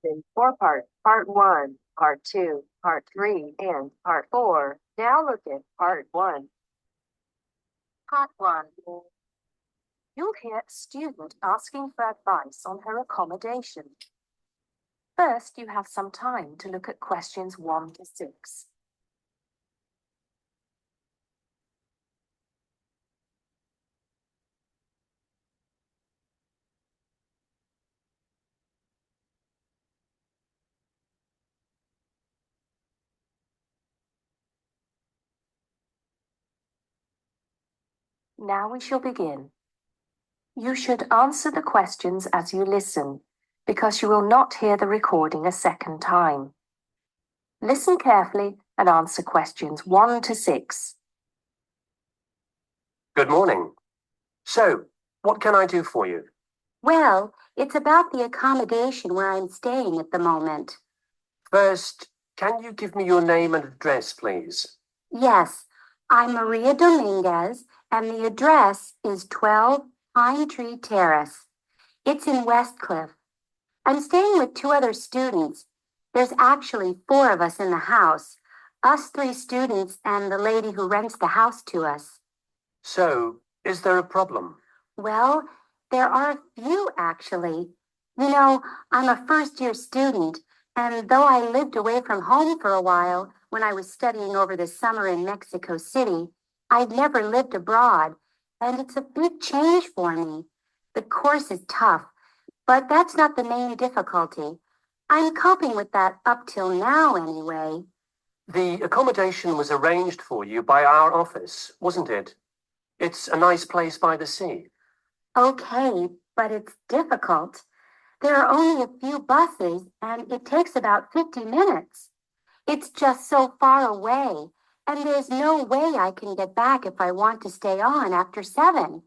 in four parts, part one, part two, part three, and part four. Now look at part one. Part one. You'll hear a student asking for advice on her accommodation. First, you have some time to look at questions 1 to 6. Now we shall begin. You should answer the questions as you listen, because you will not hear the recording a second time. Listen carefully and answer questions 1 to 6. Good morning. So, what can I do for you? Well, it's about the accommodation where I'm staying at the moment. First, can you give me your name and address, please? Yes, I'm Maria Dominguez, and the address is 12 Pine Tree Terrace. It's in Westcliff. I'm staying with 2 other students. There's actually 4 of us in the house, us 3 students and the lady who rents the house to us. So, is there a problem? Well, there are a few, actually. You know, I'm a first-year student, and though I lived away from home for a while when I was studying over the summer in Mexico City, I've never lived abroad, and it's a big change for me. The course is tough, but that's not the main difficulty. I'm coping with that up till now, anyway. The accommodation was arranged for you by our office, wasn't it? It's a nice place by the sea. Okay, but it's difficult. There are only a few buses, and it takes about 50 minutes. It's just so far away, and there's no way I can get back if I want to stay on after 7.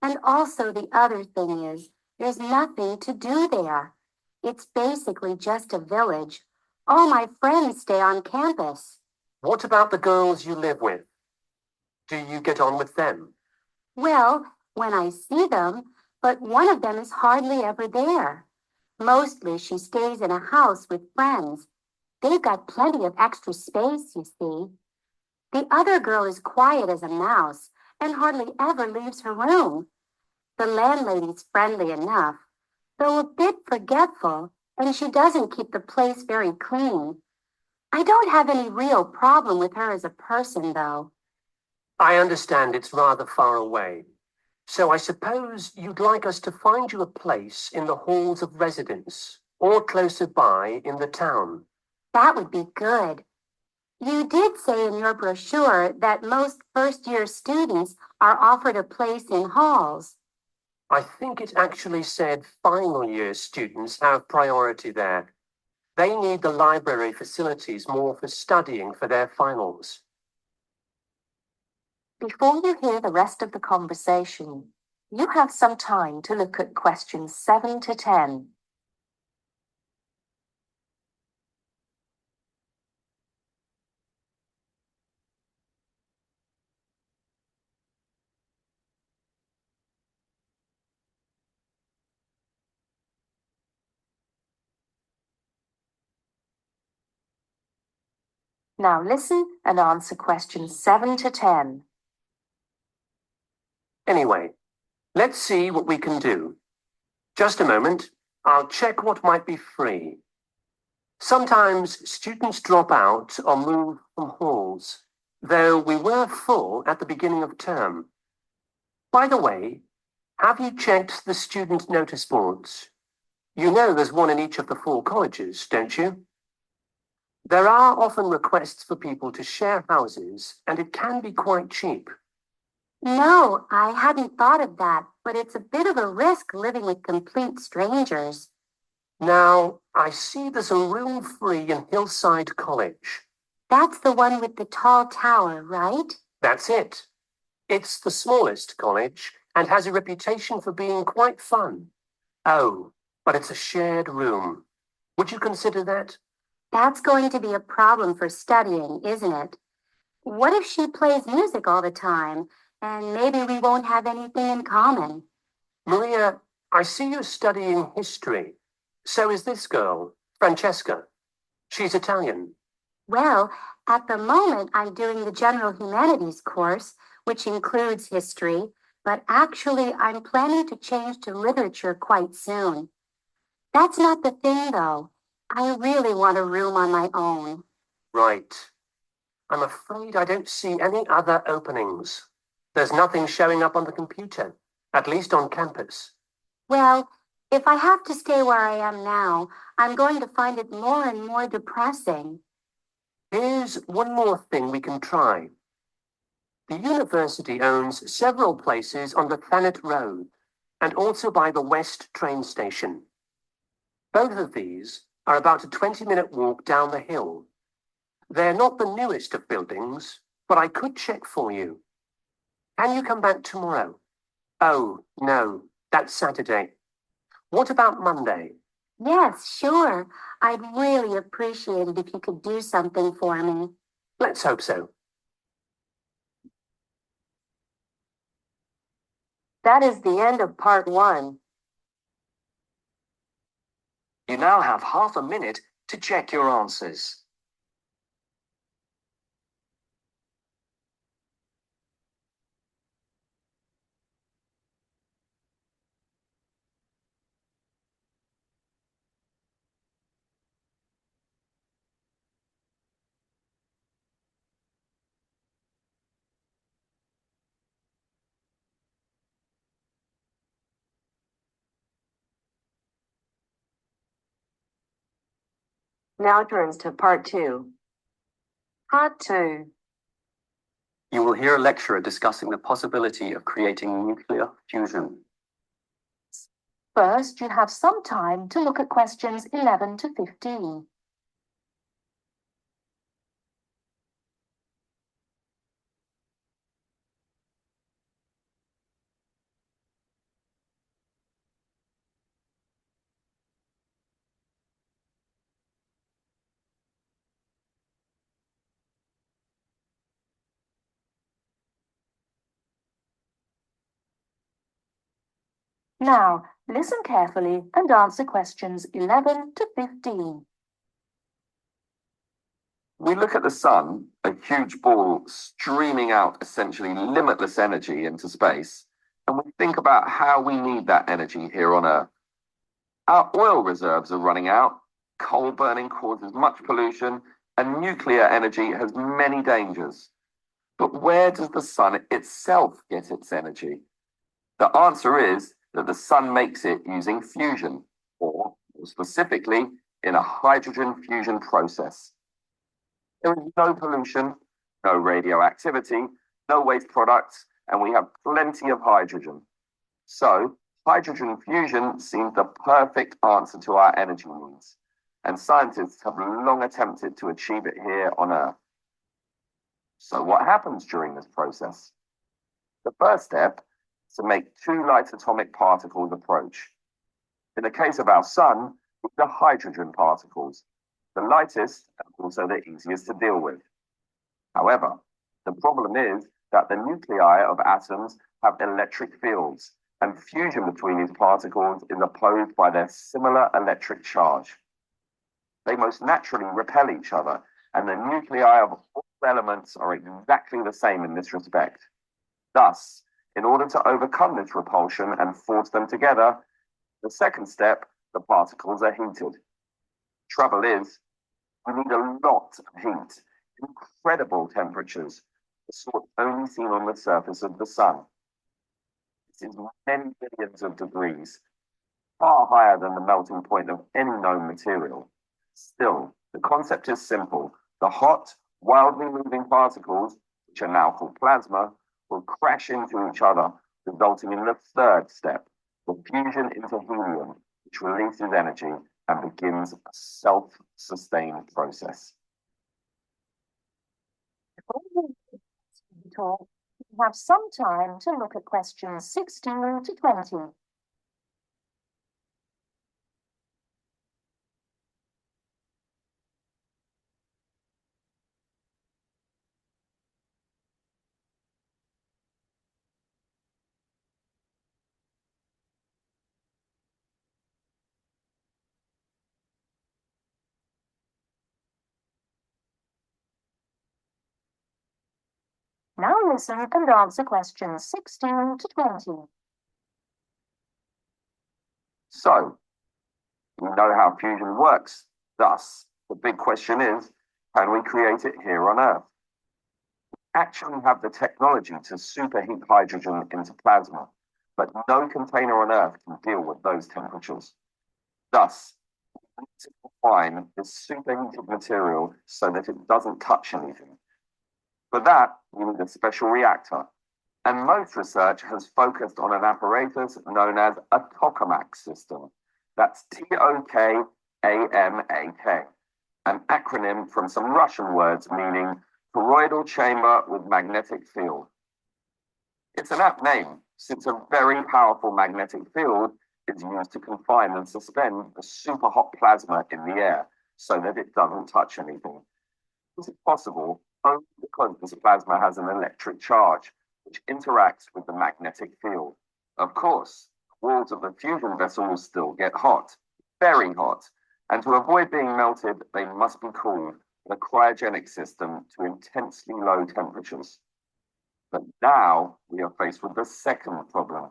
And also the other thing is, there's nothing to do there. It's basically just a village. All my friends stay on campus. What about the girls you live with? Do you get on with them? Well, when I see them, but one of them is hardly ever there. Mostly she stays in a house with friends. They've got plenty of extra space, you see. The other girl is quiet as a mouse and hardly ever leaves her room. The landlady's friendly enough, though a bit forgetful, and she doesn't keep the place very clean. I don't have any real problem with her as a person, though. I understand it's rather far away. So I suppose you'd like us to find you a place in the halls of residence or closer by in the town. That would be good. You did say in your brochure that most first-year students are offered a place in halls. I think it actually said final year students have priority there. They need the library facilities more for studying for their finals. Before you hear the rest of the conversation, you have some time to look at questions 7 to 10. Now listen and answer questions 7 to 10. Anyway, let's see what we can do. Just a moment, I'll check what might be free. Sometimes students drop out or move from halls, though we were full at the beginning of term. By the way, have you checked the student notice boards? You know there's one in each of the 4 colleges, don't you? There are often requests for people to share houses, and it can be quite cheap. No, I hadn't thought of that, but it's a bit of a risk living with complete strangers. Now, I see there's a room free in Hillside College. That's the one with the tall tower, right? That's it. It's the smallest college and has a reputation for being quite fun. Oh, but it's a shared room. Would you consider that? That's going to be a problem for studying, isn't it? What if she plays music all the time, and maybe we won't have anything in common? Maria, I see you're studying history. So is this girl, Francesca. She's Italian. Well, at the moment, I'm doing the general humanities course, which includes history, but actually, I'm planning to change to literature quite soon. That's not the thing, though. I really want a room on my own. Right. I'm afraid I don't see any other openings. There's nothing showing up on the computer, at least on campus. Well, if I have to stay where I am now, I'm going to find it more and more depressing. Here's one more thing we can try. The university owns several places on the Thanet Road and also by the West train station. Both of these are about a 20-minute walk down the hill. They're not the newest of buildings, but I could check for you. Can you come back tomorrow? Oh, no, that's Saturday. What about Monday? Yes, sure. I'd really appreciate it if you could do something for me. Let's hope so. That is the end of part 1. You now have half a minute to check your answers. Now turns to part 2. Part 2. You will hear a lecturer discussing the possibility of creating nuclear fusion. First, you have some time to look at questions 11 to 15. Now, listen carefully and answer questions 11 to 15. We look at the sun, a huge ball streaming out essentially limitless energy into space, and we think about how we need that energy here on Earth. Our oil reserves are running out, coal burning causes much pollution, and nuclear energy has many dangers. But where does the sun itself get its energy? The answer is that the sun makes it using fusion, or more specifically, in a hydrogen fusion process. There is no pollution, no radioactivity, no waste products, and we have plenty of hydrogen. So, hydrogen fusion seems the perfect answer to our energy needs, and scientists have long attempted to achieve it here on Earth. So, what happens during this process? The first step is to make two light atomic particles approach. In the case of our sun, the hydrogen particles, the lightest and also the easiest to deal with. However, the problem is that the nuclei of atoms have electric fields, and fusion between these particles is opposed by their similar electric charge. They most naturally repel each other, and the nuclei of all elements are exactly the same in this respect. Thus, in order to overcome this repulsion and force them together, the second step, the particles are heated. Trouble is, we need a lot of heat, incredible temperatures, the sort only seen on the surface of the sun. This is many billions of degrees, far higher than the melting point of any known material. Still, the concept is simple. The hot, wildly moving particles, which are now called plasma, will crash into each other, resulting in the third step, the fusion into helium, which releases energy and begins a self-sustained process. Before we talk, you have some time to look at questions 16 to 20. Now listen and answer questions 16 to 20. So, we know how fusion works. Thus, the big question is, can we create it here on Earth? We actually have the technology to superheat hydrogen into plasma, but no container on Earth can deal with those temperatures. Thus, we need to refine this superheated material so that it doesn't touch anything. For that, we need a special reactor, and most research has focused on an apparatus known as a tokamak system. That's Tokamak, an acronym from some Russian words meaning toroidal chamber with magnetic field. It's an apt name, since a very powerful magnetic field is used to confine and suspend the super hot plasma in the air so that it doesn't touch anything. This is possible only because this plasma has an electric charge, which interacts with the magnetic field. Of course, the walls of the fusion vessels still get hot, very hot, and to avoid being melted, they must be cooled with a cryogenic system to intensely low temperatures. But now we are faced with the second problem.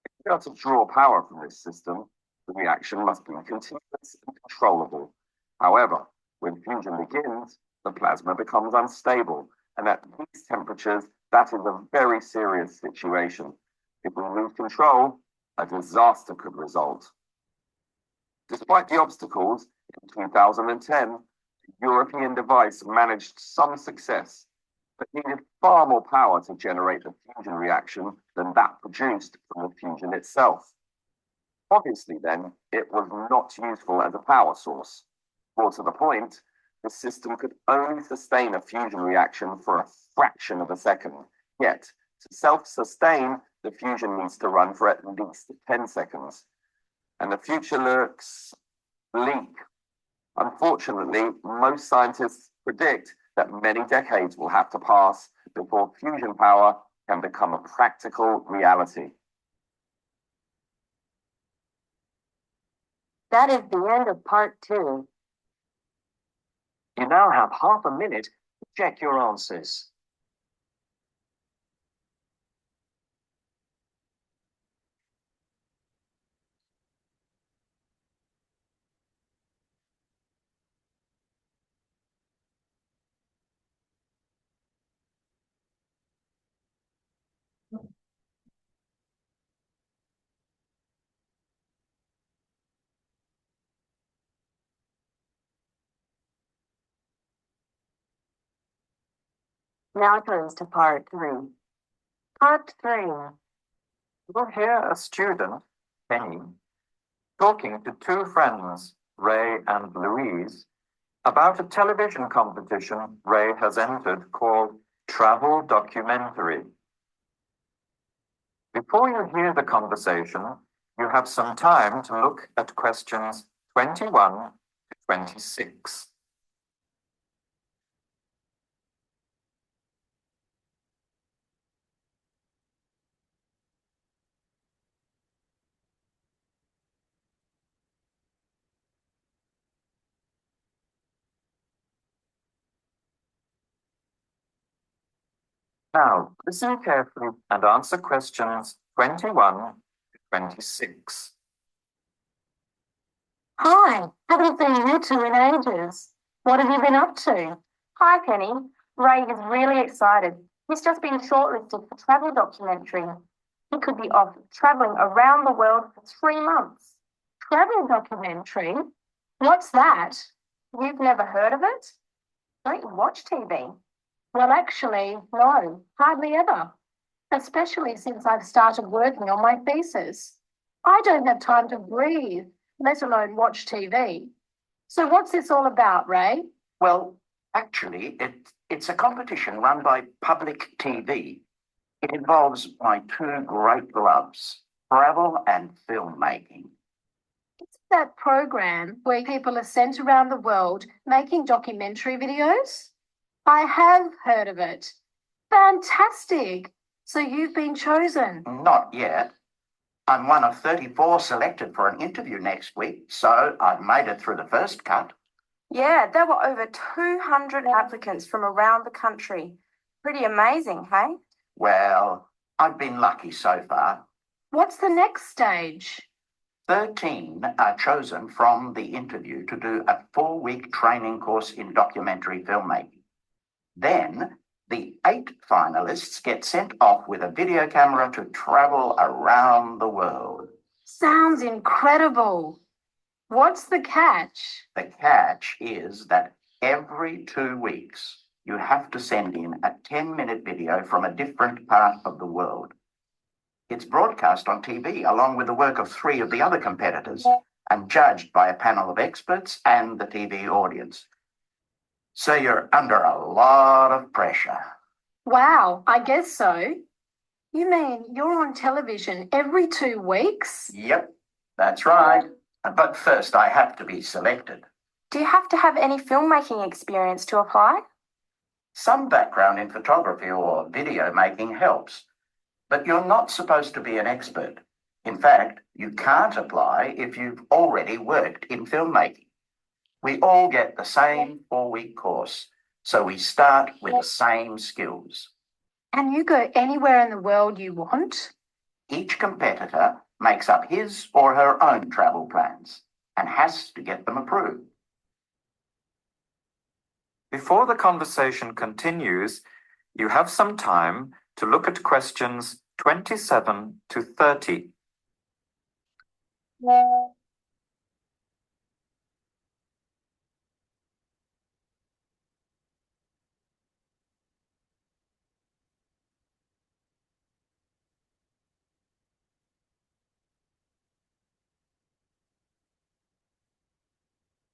If we are to draw power from this system, the reaction must be continuous and controllable. However, when fusion begins, the plasma becomes unstable, and at these temperatures, that is a very serious situation. If we lose control, a disaster could result. Despite the obstacles, in 2010, the European device managed some success, but needed far more power to generate the fusion reaction than that produced from the fusion itself. Obviously, then, it was not useful as a power source. More to the point, the system could only sustain a fusion reaction for a fraction of a second. Yet, to self-sustain, the fusion needs to run for at least 10 seconds. And the future looks bleak. Unfortunately, most scientists predict that many decades will have to pass before fusion power can become a practical reality. That is the end of part 2. You now have half a minute to check your answers. Now turns to part 3. Part 3. You'll hear a student, Penny, talking to two friends, Ray and Louise, about a television competition Ray has entered called Travel Documentary. Before you hear the conversation, you have some time to look at questions 21 to 26. Now, listen carefully and answer questions 21 to 26. Hi, haven't seen you two in ages. What have you been up to? Hi, Penny. Ray is really excited. He's just been shortlisted for travel documentary. He could be off traveling around the world for 3 months. Travel documentary? What's that? You've never heard of it? Don't you watch TV? Well, actually, no, hardly ever. Especially since I've started working on my thesis. I don't have time to breathe, let alone watch TV. So what's this all about, Ray? Well, actually, it's a competition run by public TV. It involves my two great loves, travel and filmmaking. It's that program where people are sent around the world making documentary videos? I have heard of it. Fantastic. So you've been chosen. Not yet. I'm one of 34 selected for an interview next week, so I've made it through the first cut. Yeah, there were over 200 applicants from around the country. Pretty amazing, hey? Well, I've been lucky so far. What's the next stage? 13 are chosen from the interview to do a 4-week training course in documentary filmmaking. Then the 8 finalists get sent off with a video camera to travel around the world. Sounds incredible. What's the catch? The catch is that every 2 weeks, you have to send in a 10-minute video from a different part of the world. It's broadcast on TV along with the work of 3 of the other competitors and judged by a panel of experts and the TV audience. So you're under a lot of pressure. Wow, I guess so. You mean you're on television every 2 weeks? Yep, that's right. But first, I have to be selected. Do you have to have any filmmaking experience to apply? Some background in photography or video making helps, but you're not supposed to be an expert. In fact, you can't apply if you've already worked in filmmaking. We all get the same 4-week course, so we start with the same skills. Can you go anywhere in the world you want? Each competitor makes up his or her own travel plans and has to get them approved. Before the conversation continues, you have some time to look at questions 27 to 30.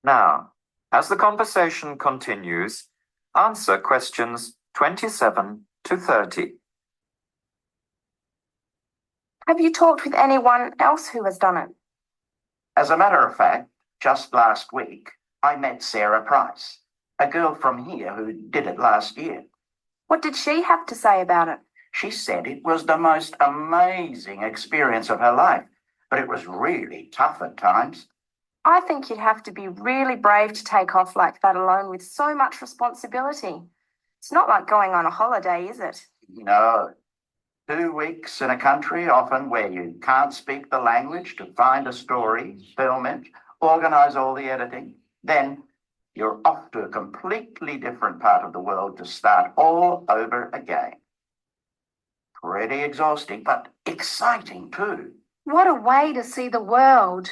Now, as the conversation continues, answer questions 27 to 30. Have you talked with anyone else who has done it? As a matter of fact, just last week, I met Sarah Price, a girl from here who did it last year. What did she have to say about it? She said it was the most amazing experience of her life, but it was really tough at times. I think you'd have to be really brave to take off like that alone with so much responsibility. It's not like going on a holiday, is it? No. 2 weeks in a country, often where you can't speak the language, to find a story, film it, organize all the editing. Then you're off to a completely different part of the world to start all over again. Pretty exhausting, but exciting too. What a way to see the world.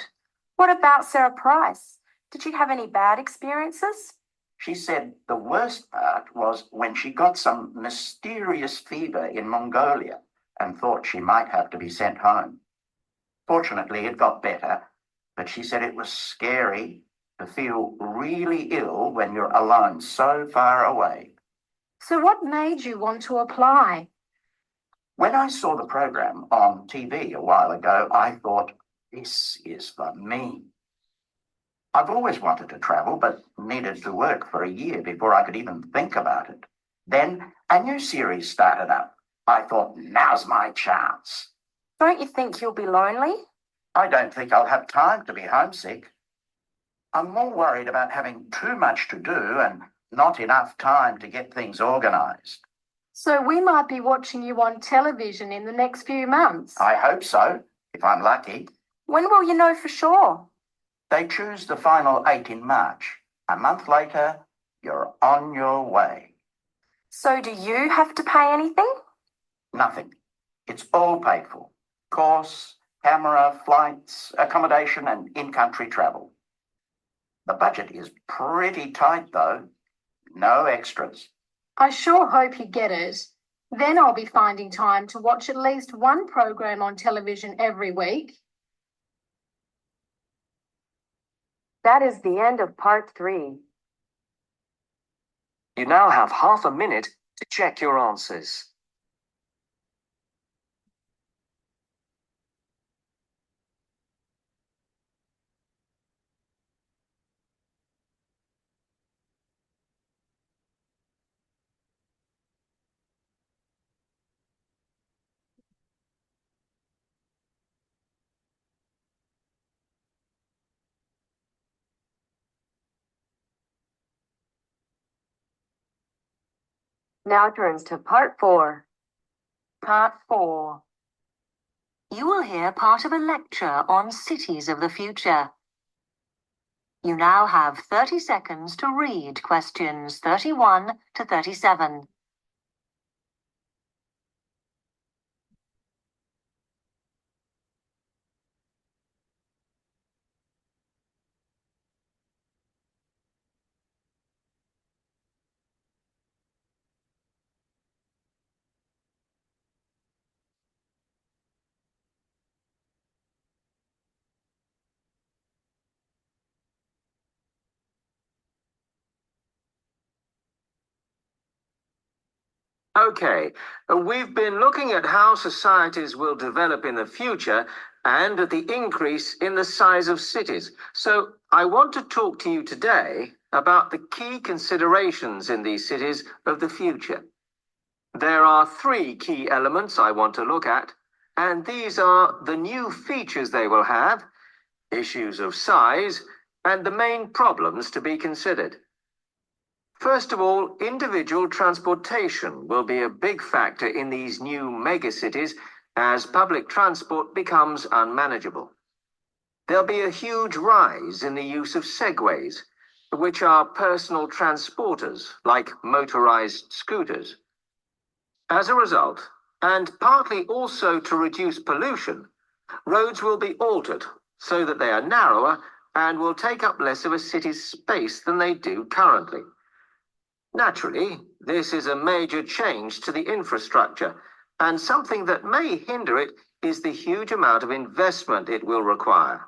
What about Sarah Price? Did she have any bad experiences? She said the worst part was when she got some mysterious fever in Mongolia and thought she might have to be sent home. Fortunately, it got better, but she said it was scary to feel really ill when you're alone so far away. So what made you want to apply? When I saw the program on TV a while ago, I thought, this is for me. I've always wanted to travel, but needed to work for a year before I could even think about it. Then a new series started up. I thought, now's my chance. Don't you think you'll be lonely? I don't think I'll have time to be homesick. I'm more worried about having too much to do and not enough time to get things organized. So we might be watching you on television in the next few months. I hope so, if I'm lucky. When will you know for sure? They choose the final 8 in March. A month later, you're on your way. So do you have to pay anything? Nothing. It's all paid for. Course, camera, flights, accommodation, and in-country travel. The budget is pretty tight, though. No extras. I sure hope you get it. Then I'll be finding time to watch at least one program on television every week. That is the end of part 3. You now have half a minute to check your answers. Now turns to part 4. Part 4. You will hear part of a lecture on cities of the future. You now have 30 seconds to read questions 31 to 37. Okay, we've been looking at how societies will develop in the future and at the increase in the size of cities. So I want to talk to you today about the key considerations in these cities of the future. There are 3 key elements I want to look at, and these are the new features they will have, issues of size, and the main problems to be considered. First of all, individual transportation will be a big factor in these new megacities as public transport becomes unmanageable. There'll be a huge rise in the use of segways, which are personal transporters like motorized scooters. As a result, and partly also to reduce pollution, roads will be altered so that they are narrower and will take up less of a city's space than they do currently. Naturally, this is a major change to the infrastructure, and something that may hinder it is the huge amount of investment it will require.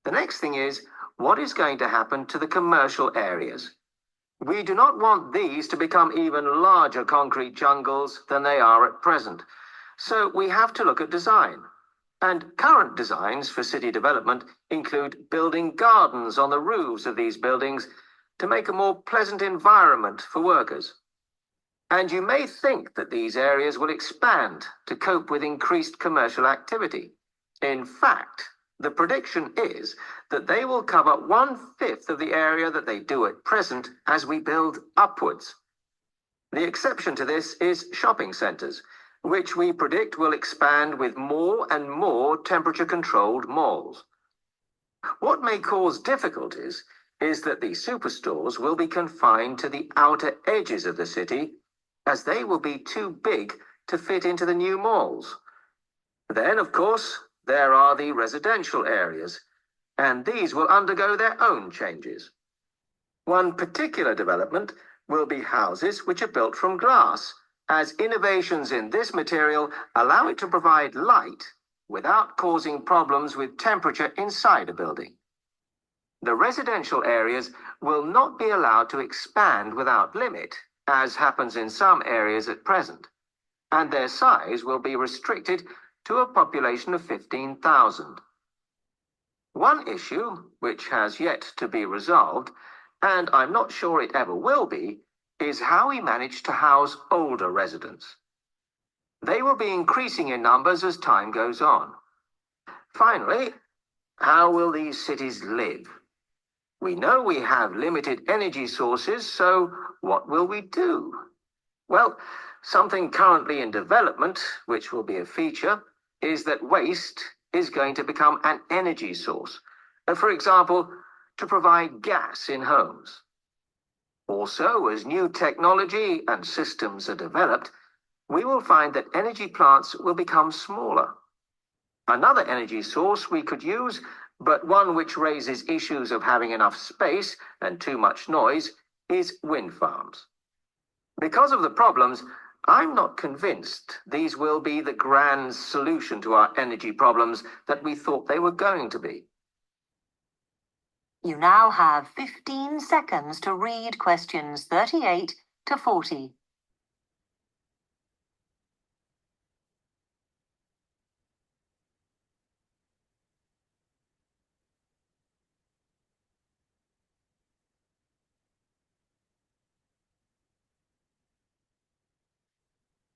The next thing is, what is going to happen to the commercial areas? We do not want these to become even larger concrete jungles than they are at present, so we have to look at design. And current designs for city development include building gardens on the roofs of these buildings to make a more pleasant environment for workers. And you may think that these areas will expand to cope with increased commercial activity. In fact, the prediction is that they will cover 1/5 of the area that they do at present as we build upwards. The exception to this is shopping centres, which we predict will expand with more and more temperature-controlled malls. What may cause difficulties is that the superstores will be confined to the outer edges of the city, as they will be too big to fit into the new malls. Then, of course, there are the residential areas, and these will undergo their own changes. One particular development will be houses which are built from glass, as innovations in this material allow it to provide light without causing problems with temperature inside a building. The residential areas will not be allowed to expand without limit, as happens in some areas at present, and their size will be restricted to a population of 15,000. One issue, which has yet to be resolved, and I'm not sure it ever will be, is how we manage to house older residents. They will be increasing in numbers as time goes on. Finally, how will these cities live? We know we have limited energy sources, so what will we do? Well, something currently in development, which will be a feature, is that waste is going to become an energy source. For example, to provide gas in homes. Also, as new technology and systems are developed, we will find that energy plants will become smaller. Another energy source we could use, but one which raises issues of having enough space and too much noise, is wind farms. Because of the problems, I'm not convinced these will be the grand solution to our energy problems that we thought they were going to be. You now have 15 seconds to read questions 38 to 40.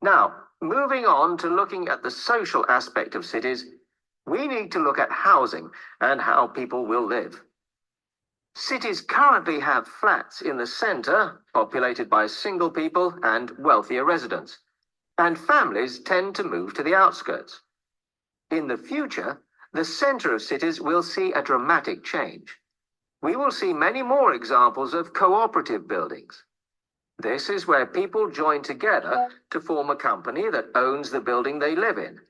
Now, moving on to looking at the social aspect of cities, we need to look at housing and how people will live. Cities currently have flats in the centre, populated by single people and wealthier residents, and families tend to move to the outskirts. In the future, the centre of cities will see a dramatic change. We will see many more examples of cooperative buildings. This is where people join together to form a company that owns the building they live in.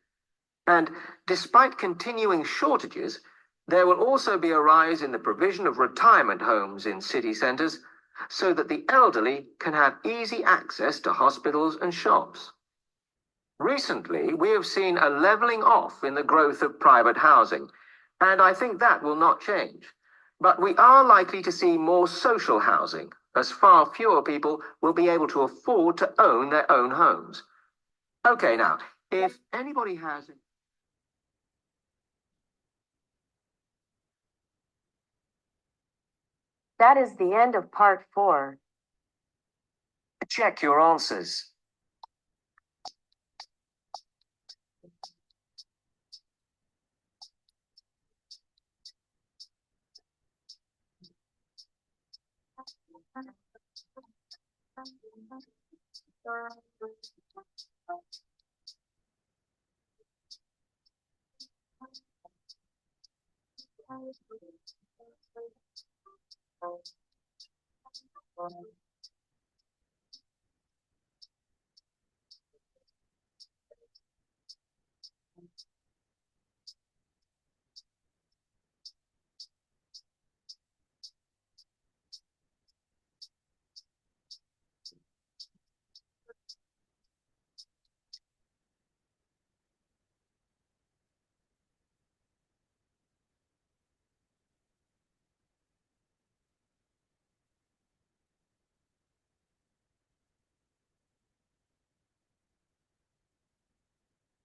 And despite continuing shortages, there will also be a rise in the provision of retirement homes in city centres so that the elderly can have easy access to hospitals and shops. Recently, we have seen a levelling off in the growth of private housing, and I think that will not change. But we are likely to see more social housing, as far fewer people will be able to afford to own their own homes. Okay, now, if anybody has... That is the end of part 4. Check your answers.